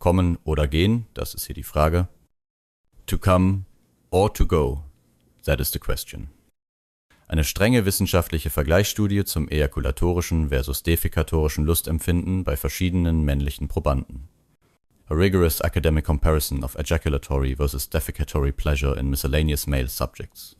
Kommen oder gehen, das ist hier die Frage. To come or to go, that is the question. Eine strenge wissenschaftliche Vergleichsstudie zum ejakulatorischen versus defekatorischen Lustempfinden bei verschiedenen männlichen Probanden. A rigorous academic comparison of ejaculatory versus defecatory pleasure in miscellaneous male subjects.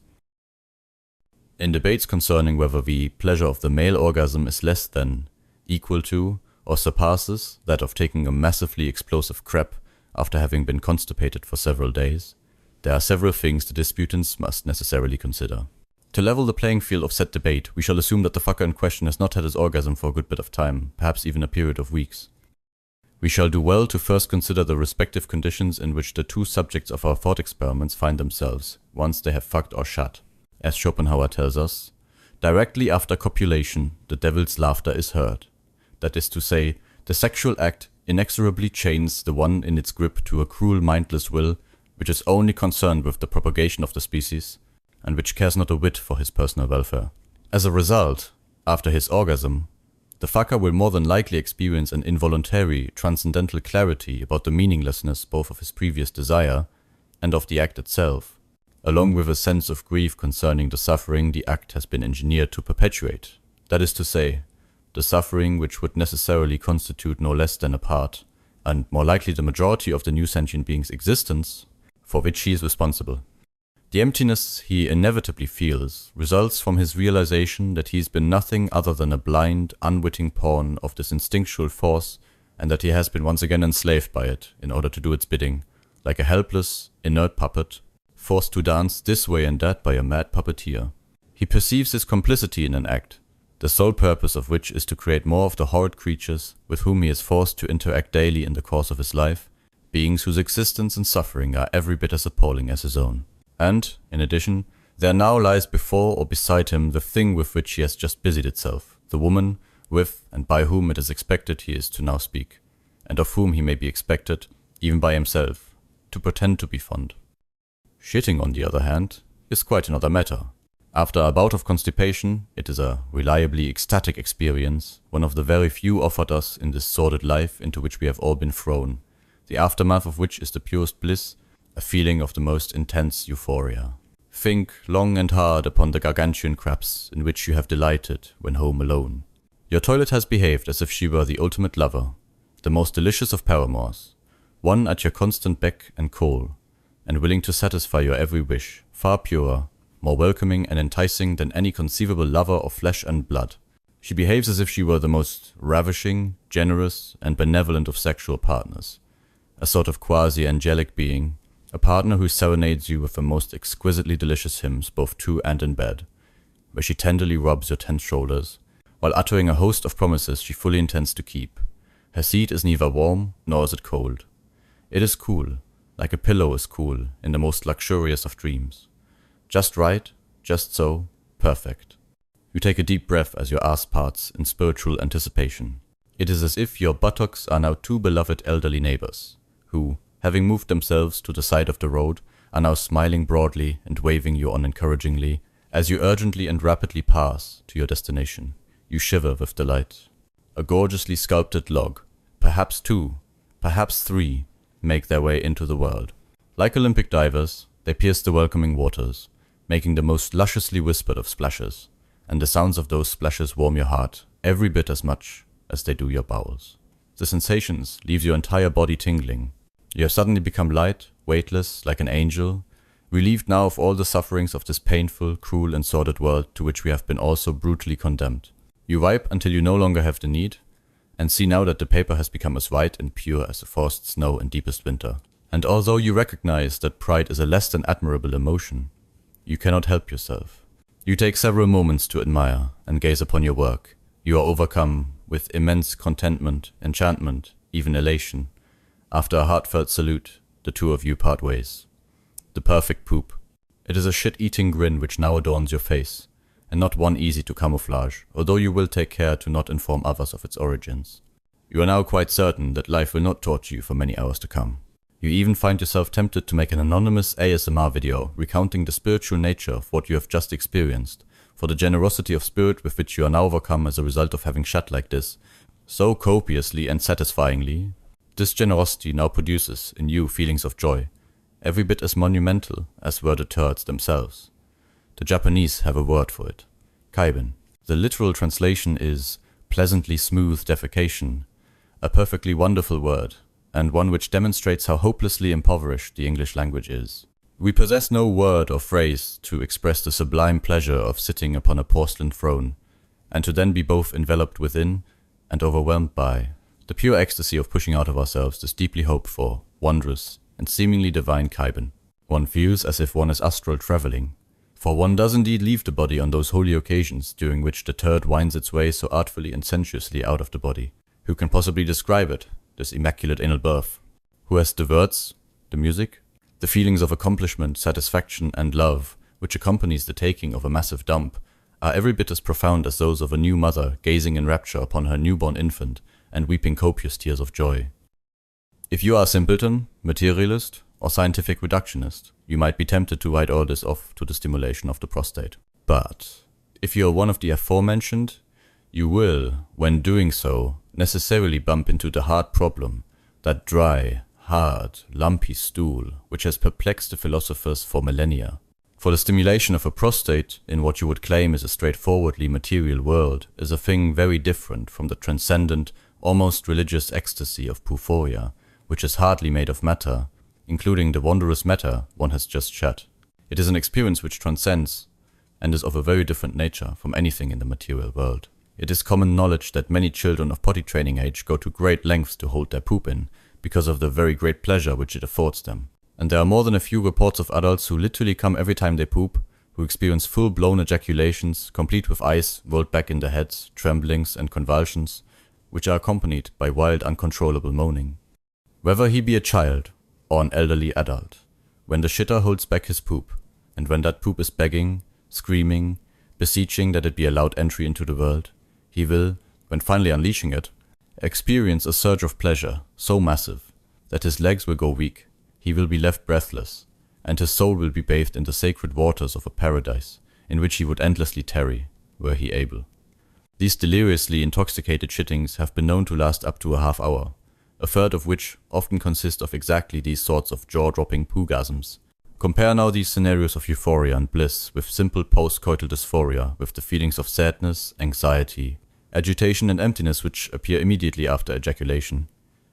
In debates concerning whether the pleasure of the male orgasm is less than, equal to, or surpasses that of taking a massively explosive crap after having been constipated for several days, there are several things the disputants must necessarily consider. To level the playing field of said debate, we shall assume that the fucker in question has not had his orgasm for a good bit of time, perhaps even a period of weeks. We shall do well to first consider the respective conditions in which the two subjects of our thought experiments find themselves, once they have fucked or shut. As Schopenhauer tells us, directly after copulation, the devil's laughter is heard. That is to say, the sexual act inexorably chains the one in its grip to a cruel, mindless will, which is only concerned with the propagation of the species, and which cares not a whit for his personal welfare. As a result, after his orgasm, the fucker will more than likely experience an involuntary, transcendental clarity about the meaninglessness both of his previous desire and of the act itself, along with a sense of grief concerning the suffering the act has been engineered to perpetuate. That is to say, the suffering which would necessarily constitute no less than a part, and more likely the majority of the new sentient being's existence, for which he is responsible. The emptiness he inevitably feels results from his realization that he has been nothing other than a blind, unwitting pawn of this instinctual force, and that he has been once again enslaved by it in order to do its bidding, like a helpless, inert puppet, forced to dance this way and that by a mad puppeteer. He perceives his complicity in an act, the sole purpose of which is to create more of the horrid creatures with whom he is forced to interact daily in the course of his life, beings whose existence and suffering are every bit as appalling as his own. And, in addition, there now lies before or beside him the thing with which he has just busied itself, the woman with and by whom it is expected he is to now speak, and of whom he may be expected, even by himself, to pretend to be fond. Shitting, on the other hand, is quite another matter. After a bout of constipation, it is a reliably ecstatic experience, one of the very few offered us in this sordid life into which we have all been thrown, the aftermath of which is the purest bliss, a feeling of the most intense euphoria. Think long and hard upon the gargantuan craps in which you have delighted when home alone. Your toilet has behaved as if she were the ultimate lover, the most delicious of paramours, one at your constant beck and call, and willing to satisfy your every wish, far purer, more welcoming and enticing than any conceivable lover of flesh and blood. She behaves as if she were the most ravishing, generous, and benevolent of sexual partners, a sort of quasi-angelic being, a partner who serenades you with the most exquisitely delicious hymns both to and in bed, where she tenderly rubs your tense shoulders, while uttering a host of promises she fully intends to keep. Her seat is neither warm nor is it cold. It is cool, like a pillow is cool in the most luxurious of dreams. Just right, just so, perfect. You take a deep breath as your ass parts in spiritual anticipation. It is as if your buttocks are now two beloved elderly neighbors, who, having moved themselves to the side of the road, are now smiling broadly and waving you on encouragingly as you urgently and rapidly pass to your destination. You shiver with delight. A gorgeously sculpted log, perhaps two, perhaps three, make their way into the world. Like Olympic divers, they pierce the welcoming waters, making the most lusciously whispered of splashes, and the sounds of those splashes warm your heart every bit as much as they do your bowels. The sensations leave your entire body tingling. You have suddenly become light, weightless, like an angel, relieved now of all the sufferings of this painful, cruel and sordid world to which we have been all so brutally condemned. You wipe until you no longer have the need, and see now that the paper has become as white and pure as the forced snow in deepest winter. And although you recognize that pride is a less than admirable emotion, you cannot help yourself. You take several moments to admire and gaze upon your work. You are overcome with immense contentment, enchantment, even elation. After a heartfelt salute, the two of you part ways. The perfect poop. It is a shit-eating grin which now adorns your face, and not one easy to camouflage, although you will take care to not inform others of its origins. You are now quite certain that life will not torture you for many hours to come. You even find yourself tempted to make an anonymous ASMR video recounting the spiritual nature of what you have just experienced, for the generosity of spirit with which you are now overcome as a result of having shat like this, so copiously and satisfyingly, This generosity now produces in you feelings of joy, every bit as monumental as were the turds themselves. The Japanese have a word for it, kaiben. The literal translation is pleasantly smooth defecation, a perfectly wonderful word, and one which demonstrates how hopelessly impoverished the English language is. We possess no word or phrase to express the sublime pleasure of sitting upon a porcelain throne, and to then be both enveloped within and overwhelmed by. The pure ecstasy of pushing out of ourselves this deeply hoped for, wondrous, and seemingly divine kaiben. One feels as if one is astral traveling, for one does indeed leave the body on those holy occasions during which the turd winds its way so artfully and sensuously out of the body. Who can possibly describe it, this immaculate anal birth? Who has the words, the music, the feelings of accomplishment, satisfaction, and love which accompanies the taking of a massive dump are every bit as profound as those of a new mother gazing in rapture upon her newborn infant and weeping copious tears of joy. If you are a simpleton, materialist, or scientific reductionist, you might be tempted to write all this off to the stimulation of the prostate. But if you are one of the aforementioned, you will, when doing so, necessarily bump into the hard problem, that dry, hard, lumpy stool which has perplexed the philosophers for millennia. For the stimulation of a prostate in what you would claim is a straightforwardly material world is a thing very different from the transcendent, almost religious ecstasy of porphyria, which is hardly made of matter, including the wondrous matter one has just shed. It is an experience which transcends, and is of a very different nature from anything in the material world. It is common knowledge that many children of potty training age go to great lengths to hold their poop in, because of the very great pleasure which it affords them. And there are more than a few reports of adults who literally come every time they poop, who experience full-blown ejaculations, complete with ice rolled back in their heads, tremblings and convulsions, which are accompanied by wild uncontrollable moaning. Whether he be a child or an elderly adult, when the shitter holds back his poop, and when that poop is begging, screaming, beseeching that it be allowed entry into the world, he will, when finally unleashing it, experience a surge of pleasure so massive that his legs will go weak, he will be left breathless, and his soul will be bathed in the sacred waters of a paradise in which he would endlessly tarry, were he able. These deliriously intoxicated shittings have been known to last up to a half hour, a third of which often consist of exactly these sorts of jaw-dropping poogasms. Compare now these scenarios of euphoria and bliss with simple post-coital dysphoria, with the feelings of sadness, anxiety, agitation and emptiness which appear immediately after ejaculation,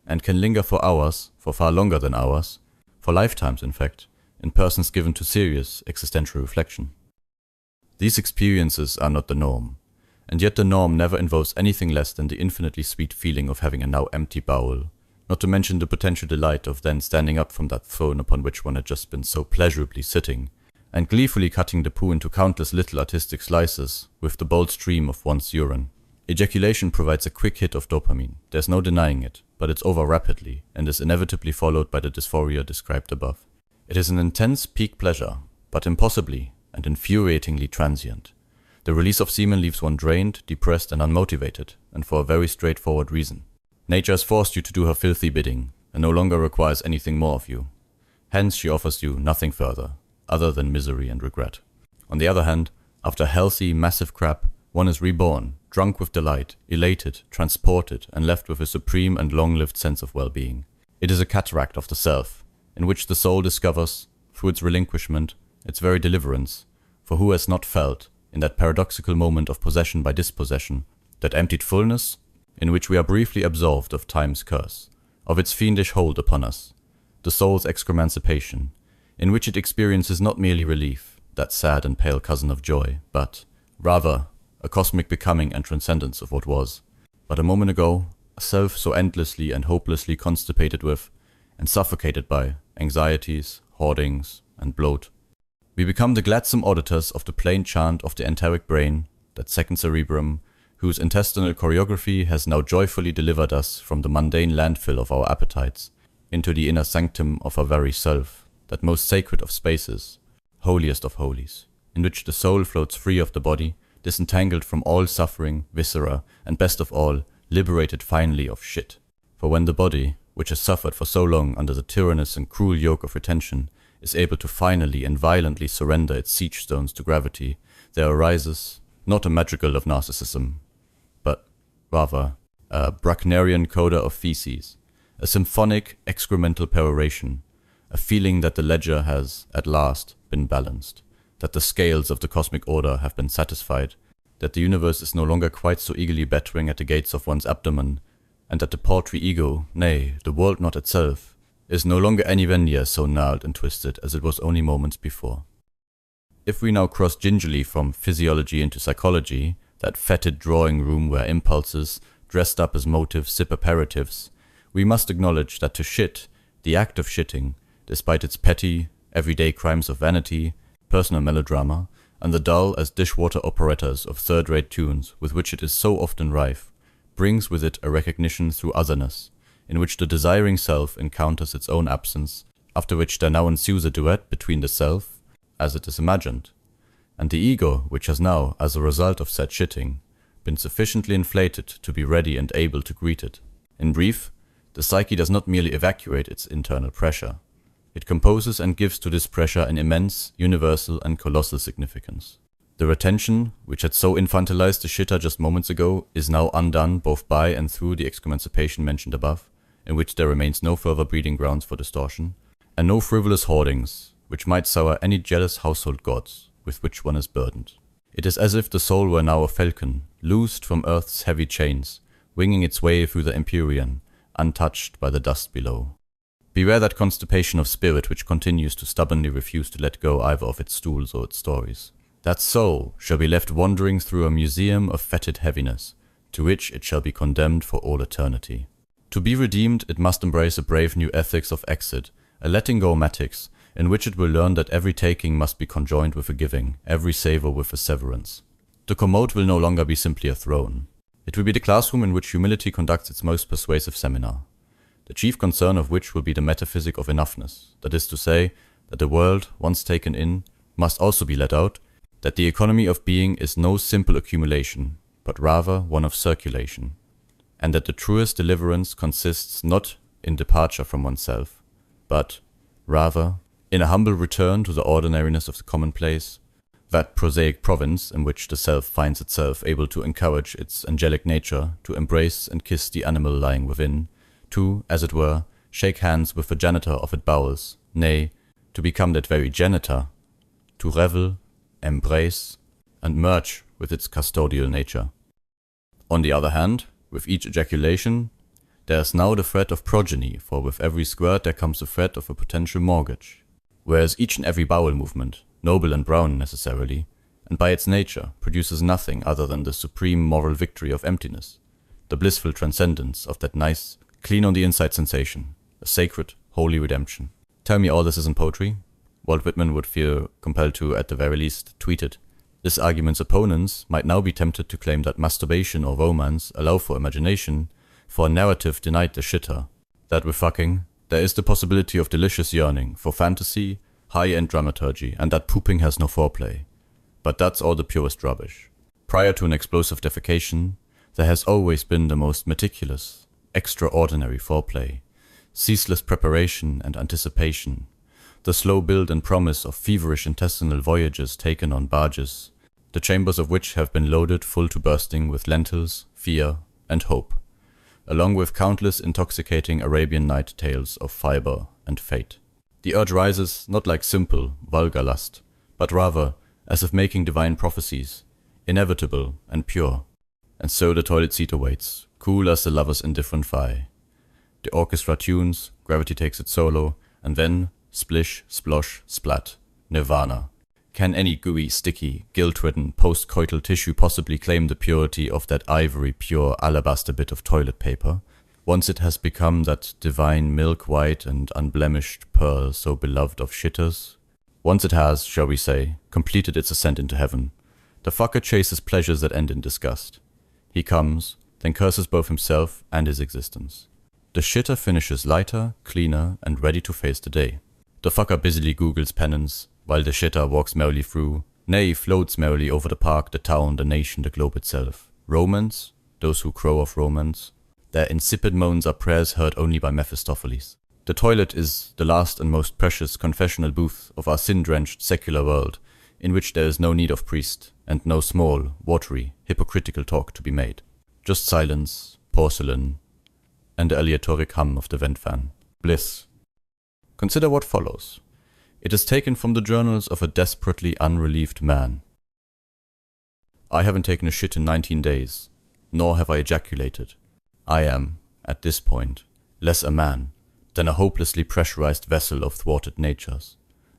and can linger for hours, for far longer than hours, for lifetimes in fact, in persons given to serious existential reflection. These experiences are not the norm, and yet the norm never involves anything less than the infinitely sweet feeling of having a now empty bowel, not to mention the potential delight of then standing up from that throne upon which one had just been so pleasurably sitting, and gleefully cutting the poo into countless little artistic slices with the bold stream of one's urine. Ejaculation provides a quick hit of dopamine, there's no denying it, but it's over rapidly, and is inevitably followed by the dysphoria described above. It is an intense peak pleasure, but impossibly and infuriatingly transient. The release of semen leaves one drained, depressed and unmotivated, and for a very straightforward reason. Nature has forced you to do her filthy bidding, and no longer requires anything more of you. Hence she offers you nothing further, other than misery and regret. On the other hand, after healthy, massive crap, one is reborn, drunk with delight, elated, transported, and left with a supreme and long-lived sense of well-being. It is a cataract of the self, in which the soul discovers, through its relinquishment, its very deliverance, for who has not felt, in that paradoxical moment of possession by dispossession, that emptied fullness, in which we are briefly absolved of time's curse, of its fiendish hold upon us, the soul's excremancipation, in which it experiences not merely relief, that sad and pale cousin of joy, but, rather, a cosmic becoming and transcendence of what was, but a moment ago, a self so endlessly and hopelessly constipated with, and suffocated by, anxieties, hoardings, and bloat. We become the gladsome auditors of the plain chant of the enteric brain, that second cerebrum, whose intestinal choreography has now joyfully delivered us from the mundane landfill of our appetites, into the inner sanctum of our very self, that most sacred of spaces, holiest of holies, in which the soul floats free of the body, disentangled from all suffering, viscera, and best of all, liberated finally of shit. For when the body, which has suffered for so long under the tyrannous and cruel yoke of retention, is able to finally and violently surrender its siege stones to gravity, there arises, not a madrigal of narcissism, but rather a Brucknerian coda of feces, a symphonic excremental peroration, a feeling that the ledger has, at last, been balanced, that the scales of the cosmic order have been satisfied, that the universe is no longer quite so eagerly battering at the gates of one's abdomen, and that the paltry ego, nay, the world not itself, is no longer anywhere near so gnarled and twisted as it was only moments before. If we now cross gingerly from physiology into psychology, that fetid drawing room where impulses, dressed up as motives, sip aperitifs, we must acknowledge that to shit, the act of shitting, despite its petty, everyday crimes of vanity, personal melodrama, and the dull as dishwater operettas of third-rate tunes with which it is so often rife, brings with it a recognition through otherness, in which the desiring self encounters its own absence, after which there now ensues a duet between the self, as it is imagined, and the ego, which has now, as a result of said shitting, been sufficiently inflated to be ready and able to greet it. In brief, the psyche does not merely evacuate its internal pressure. It composes and gives to this pressure an immense, universal and colossal significance. The retention, which had so infantilized the shitter just moments ago, is now undone both by and through the excommunicipation mentioned above, in which there remains no further breeding grounds for distortion, and no frivolous hoardings, which might sour any jealous household gods with which one is burdened. It is as if the soul were now a falcon, loosed from earth's heavy chains, winging its way through the empyrean, untouched by the dust below. Beware that constipation of spirit which continues to stubbornly refuse to let go either of its stools or its stories. That soul shall be left wandering through a museum of fetid heaviness, to which it shall be condemned for all eternity. To be redeemed, it must embrace a brave new ethics of exit, a letting go matics, in which it will learn that every taking must be conjoined with a giving, every savor with a severance. The commode will no longer be simply a throne. It will be the classroom in which humility conducts its most persuasive seminar, the chief concern of which will be the metaphysic of enoughness, that is to say, that the world, once taken in, must also be let out, that the economy of being is no simple accumulation, but rather one of circulation, and that the truest deliverance consists not in departure from oneself, but, rather, in a humble return to the ordinariness of the commonplace, that prosaic province in which the self finds itself able to encourage its angelic nature to embrace and kiss the animal lying within, to, as it were, shake hands with the janitor of its bowels, nay, to become that very janitor, to revel, embrace, and merge with its custodial nature. On the other hand, with each ejaculation, there is now the threat of progeny, for with every squirt there comes the threat of a potential mortgage, whereas each and every bowel movement, noble and brown necessarily, and by its nature, produces nothing other than the supreme moral victory of emptiness, the blissful transcendence of that nice, clean on the inside sensation, a sacred, holy redemption. Tell me all this isn't poetry? Walt Whitman would feel compelled to, at the very least, tweet it. This argument's opponents might now be tempted to claim that masturbation or romance allow for imagination, for a narrative denied the shitter, that with fucking, there is the possibility of delicious yearning, for fantasy, high-end dramaturgy, and that pooping has no foreplay. But that's all the purest rubbish. Prior to an explosive defecation, there has always been the most meticulous, extraordinary foreplay, ceaseless preparation and anticipation, the slow build and promise of feverish intestinal voyages taken on barges, the chambers of which have been loaded full to bursting with lentils, fear, and hope, along with countless intoxicating Arabian night tales of fiber and fate. The urge rises not like simple, vulgar lust, but rather as if making divine prophecies, inevitable and pure. And so the toilet seat awaits, cool as the lover's indifferent thigh. The orchestra tunes, gravity takes its solo, and then, splish, splosh, splat, nirvana. Can any gooey, sticky, guilt-ridden, post-coital tissue possibly claim the purity of that ivory, pure alabaster bit of toilet paper, once it has become that divine milk-white and unblemished pearl so beloved of shitters? Once it has, shall we say, completed its ascent into heaven, the fucker chases pleasures that end in disgust. He comes, then curses both himself and his existence. The shitter finishes lighter, cleaner, and ready to face the day. The fucker busily googles penance, while the shitter walks merrily through, nay, floats merrily over the park, the town, the nation, the globe itself. Romance, those who crow of romance, their insipid moans are prayers heard only by Mephistopheles. The toilet is the last and most precious confessional booth of our sin-drenched secular world, in which there is no need of priest, and no small, watery, hypocritical talk to be made. Just silence, porcelain, and the aleatoric hum of the vent fan. Bliss. Consider what follows. It is taken from the journals of a desperately unrelieved man. I haven't taken a shit in 19 days, nor have I ejaculated. I am, at this point, less a man than a hopelessly pressurized vessel of thwarted natures.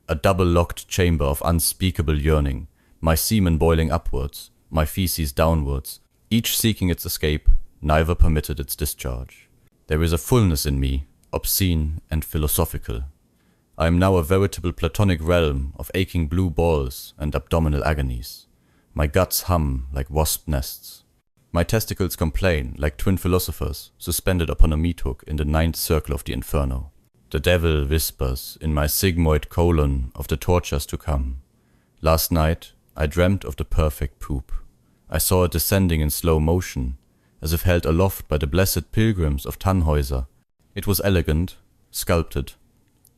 A double-locked chamber of unspeakable yearning, my semen boiling upwards, my feces downwards, each seeking its escape, neither permitted its discharge. There is a fullness in me, obscene and philosophical. I am now a veritable platonic realm of aching blue balls and abdominal agonies. My guts hum like wasp nests. My testicles complain like twin philosophers suspended upon a meat hook in the ninth circle of the inferno. The devil whispers in my sigmoid colon of the tortures to come. Last night I dreamt of the perfect poop. I saw it descending in slow motion, as if held aloft by the blessed pilgrims of Tannhäuser. It was elegant, sculpted,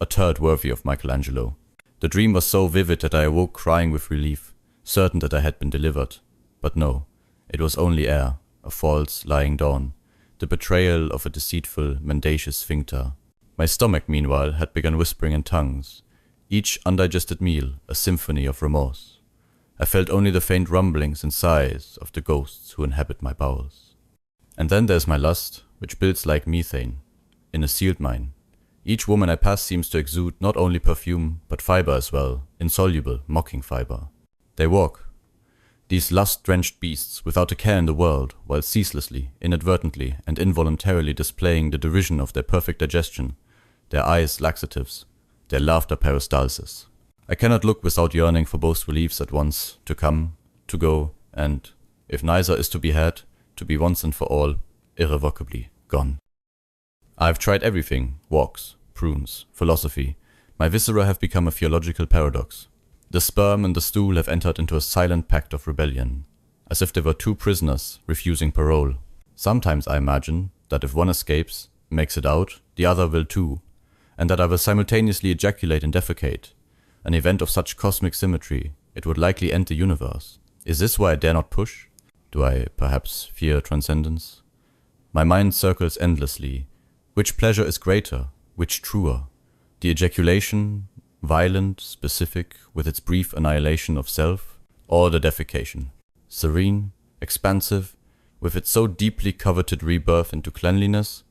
a turd worthy of Michelangelo. The dream was so vivid that I awoke crying with relief, certain that I had been delivered. But no, it was only air, a false, lying dawn, the betrayal of a deceitful, mendacious sphincter. My stomach, meanwhile, had begun whispering in tongues, each undigested meal a symphony of remorse. I felt only the faint rumblings and sighs of the ghosts who inhabit my bowels. And then there's my lust, which builds like methane, in a sealed mine. Each woman I pass seems to exude not only perfume, but fiber as well, insoluble, mocking fiber. They walk, these lust-drenched beasts, without a care in the world, while ceaselessly, inadvertently, and involuntarily displaying the derision of their perfect digestion, their eyes laxatives, their laughter peristalsis. I cannot look without yearning for both reliefs at once, to come, to go, and, if neither is to be had, to be once and for all, irrevocably gone. I have tried everything, walks, prunes, philosophy. My viscera have become a theological paradox. The sperm and the stool have entered into a silent pact of rebellion, as if they were two prisoners refusing parole. Sometimes I imagine that if one escapes, makes it out, the other will too, and that I will simultaneously ejaculate and defecate. An event of such cosmic symmetry, it would likely end the universe. Is this why I dare not push? Do I perhaps fear transcendence? My mind circles endlessly. Which pleasure is greater? Which truer? The ejaculation, violent, specific, with its brief annihilation of self, or the defecation, serene, expansive, with its so deeply coveted rebirth into cleanliness,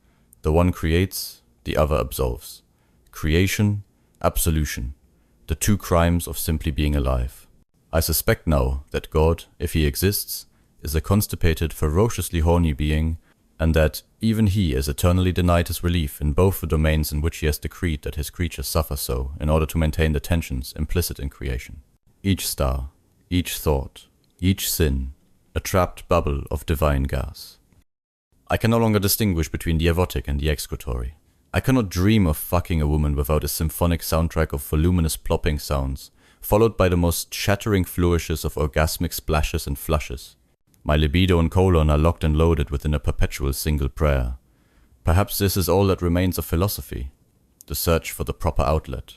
the one creates, the other absolves. Creation, absolution, the two crimes of simply being alive. I suspect now that God, if he exists, is a constipated, ferociously horny being, and that even he is eternally denied his relief in both the domains in which he has decreed that his creatures suffer so in order to maintain the tensions implicit in creation. Each star, each thought, each sin, a trapped bubble of divine gas. I can no longer distinguish between the erotic and the excretory. I cannot dream of fucking a woman without a symphonic soundtrack of voluminous plopping sounds, followed by the most shattering flourishes of orgasmic splashes and flushes. My libido and colon are locked and loaded within a perpetual single prayer. Perhaps this is all that remains of philosophy, the search for the proper outlet.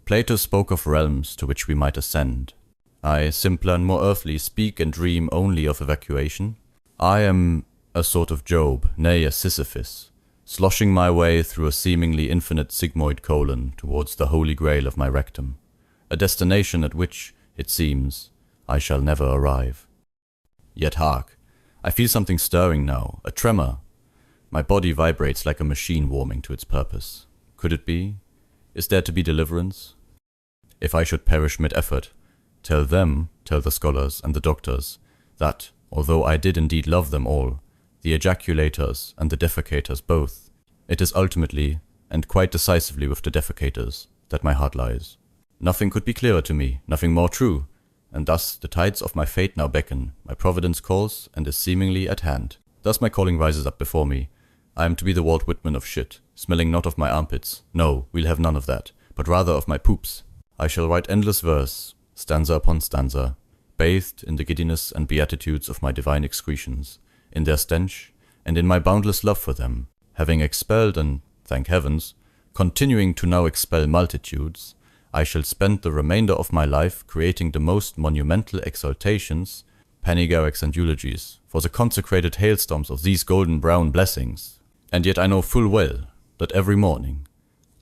Plato spoke of realms to which we might ascend. I, simpler and more earthly, speak and dream only of evacuation. I am a sort of Job, nay a Sisyphus, sloshing my way through a seemingly infinite sigmoid colon towards the holy grail of my rectum, a destination at which, it seems, I shall never arrive. Yet hark, I feel something stirring now, a tremor. My body vibrates like a machine warming to its purpose. Could it be? Is there to be deliverance? If I should perish mid-effort, tell the scholars and the doctors, that, although I did indeed love them all, the ejaculators and the defecators both, it is ultimately, and quite decisively with the defecators, that my heart lies. Nothing could be clearer to me, nothing more true. And thus the tides of my fate now beckon, my providence calls, and is seemingly at hand. Thus my calling rises up before me. I am to be the Walt Whitman of shit, smelling not of my armpits, no, we'll have none of that, but rather of my poops. I shall write endless verse, stanza upon stanza, bathed in the giddiness and beatitudes of my divine excretions, in their stench, and in my boundless love for them, having expelled and, thank heavens, continuing to now expel multitudes, I shall spend the remainder of my life creating the most monumental exaltations, panegyrics and eulogies, for the consecrated hailstorms of these golden brown blessings. And yet I know full well that every morning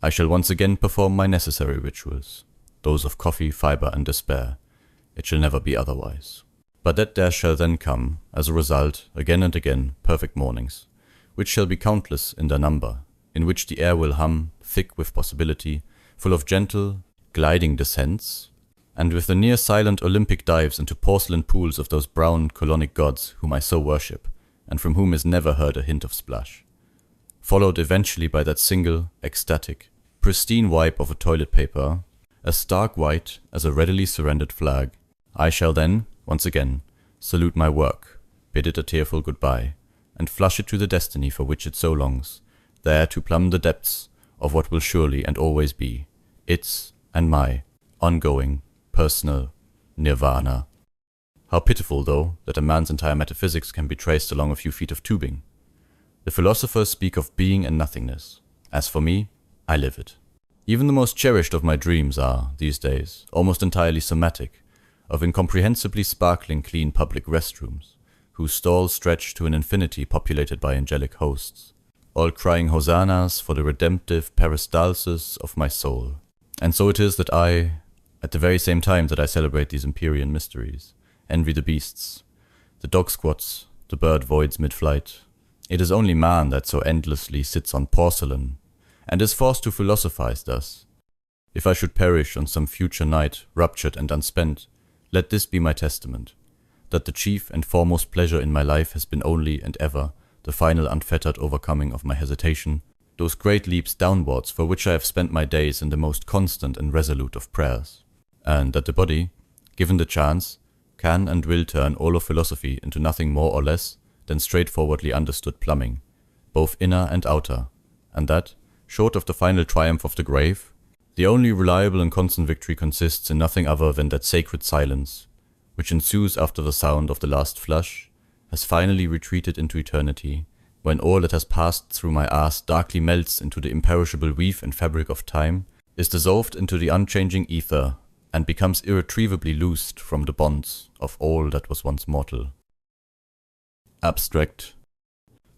I shall once again perform my necessary rituals, those of coffee, fiber, and despair. It shall never be otherwise. But that there shall then come, as a result, again and again, perfect mornings, which shall be countless in their number, in which the air will hum, thick with possibility, full of gentle, gliding descents, and with the near-silent Olympic dives into porcelain pools of those brown colonic gods whom I so worship, and from whom is never heard a hint of splash, followed eventually by that single, ecstatic, pristine wipe of a toilet paper, as stark white as a readily surrendered flag. I shall then, once again, salute my work, bid it a tearful goodbye, and flush it to the destiny for which it so longs, there to plumb the depths of what will surely and always be its and my ongoing, personal nirvana. How pitiful, though, that a man's entire metaphysics can be traced along a few feet of tubing. The philosophers speak of being and nothingness. As for me, I live it. Even the most cherished of my dreams are, these days, almost entirely somatic, of incomprehensibly sparkling clean public restrooms, whose stalls stretch to an infinity populated by angelic hosts, all crying hosannas for the redemptive peristalsis of my soul. And so it is that I, at the very same time that I celebrate these Empyrean mysteries, envy the beasts, the dog squats, the bird voids mid-flight. It is only man that so endlessly sits on porcelain, and is forced to philosophize thus. If I should perish on some future night, ruptured and unspent, let this be my testament, that the chief and foremost pleasure in my life has been only and ever the final unfettered overcoming of my hesitation, those great leaps downwards for which I have spent my days in the most constant and resolute of prayers, and that the body, given the chance, can and will turn all of philosophy into nothing more or less than straightforwardly understood plumbing, both inner and outer, and that, short of the final triumph of the grave, the only reliable and constant victory consists in nothing other than that sacred silence, which ensues after the sound of the last flush has finally retreated into eternity, when all that has passed through my ass darkly melts into the imperishable weave and fabric of time, is dissolved into the unchanging ether, and becomes irretrievably loosed from the bonds of all that was once mortal. Abstract.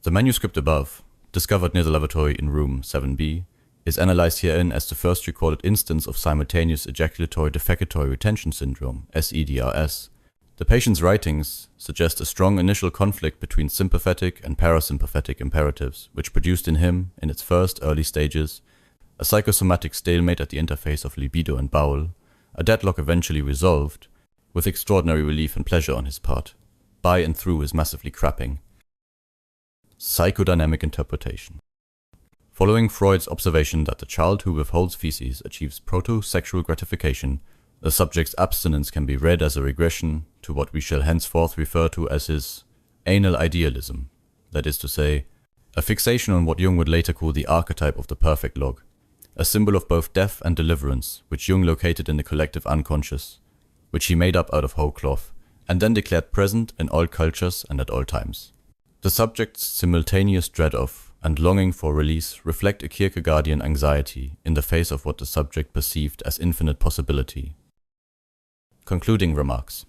The manuscript above, discovered near the lavatory in room 7B, is analyzed herein as the first recorded instance of simultaneous ejaculatory defecatory retention syndrome, SEDRS. The patient's writings suggest a strong initial conflict between sympathetic and parasympathetic imperatives, which produced in him, in its first early stages, a psychosomatic stalemate at the interface of libido and bowel, a deadlock eventually resolved, with extraordinary relief and pleasure on his part, by and through his massively crapping. Psychodynamic interpretation. Following Freud's observation that the child who withholds feces achieves proto-sexual gratification, the subject's abstinence can be read as a regression to what we shall henceforth refer to as his anal idealism, that is to say, a fixation on what Jung would later call the archetype of the perfect log, a symbol of both death and deliverance, which Jung located in the collective unconscious, which he made up out of whole cloth, and then declared present in all cultures and at all times. The subject's simultaneous dread of and longing for release reflect a Kierkegaardian anxiety in the face of what the subject perceived as infinite possibility. Concluding remarks.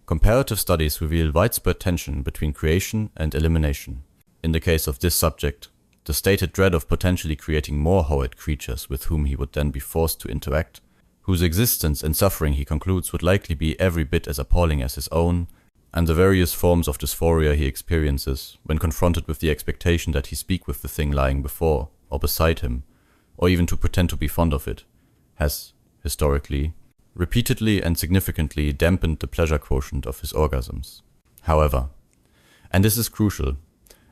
Comparative studies reveal widespread tension between creation and elimination. In the case of this subject, the stated dread of potentially creating more horrid creatures with whom he would then be forced to interact, whose existence and suffering he concludes would likely be every bit as appalling as his own, and the various forms of dysphoria he experiences when confronted with the expectation that he speak with the thing lying before or beside him, or even to pretend to be fond of it, has, historically, repeatedly and significantly dampened the pleasure quotient of his orgasms. However, and this is crucial,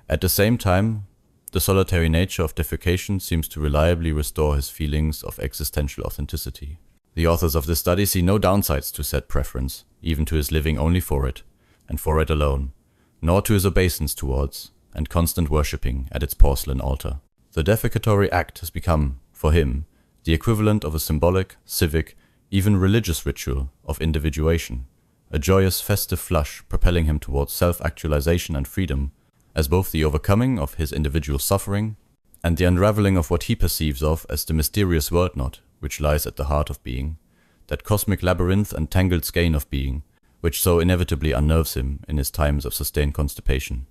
at the same time, the solitary nature of defecation seems to reliably restore his feelings of existential authenticity. The authors of this study see no downsides to said preference, even to his living only for it, and for it alone, nor to his obeisance towards, and constant worshipping at its porcelain altar. The defecatory act has become, for him, the equivalent of a symbolic, civic, even religious ritual of individuation, a joyous festive flush propelling him towards self-actualization and freedom, as both the overcoming of his individual suffering and the unraveling of what he perceives of as the mysterious world knot which lies at the heart of being, that cosmic labyrinth and tangled skein of being, which so inevitably unnerves him in his times of sustained constipation.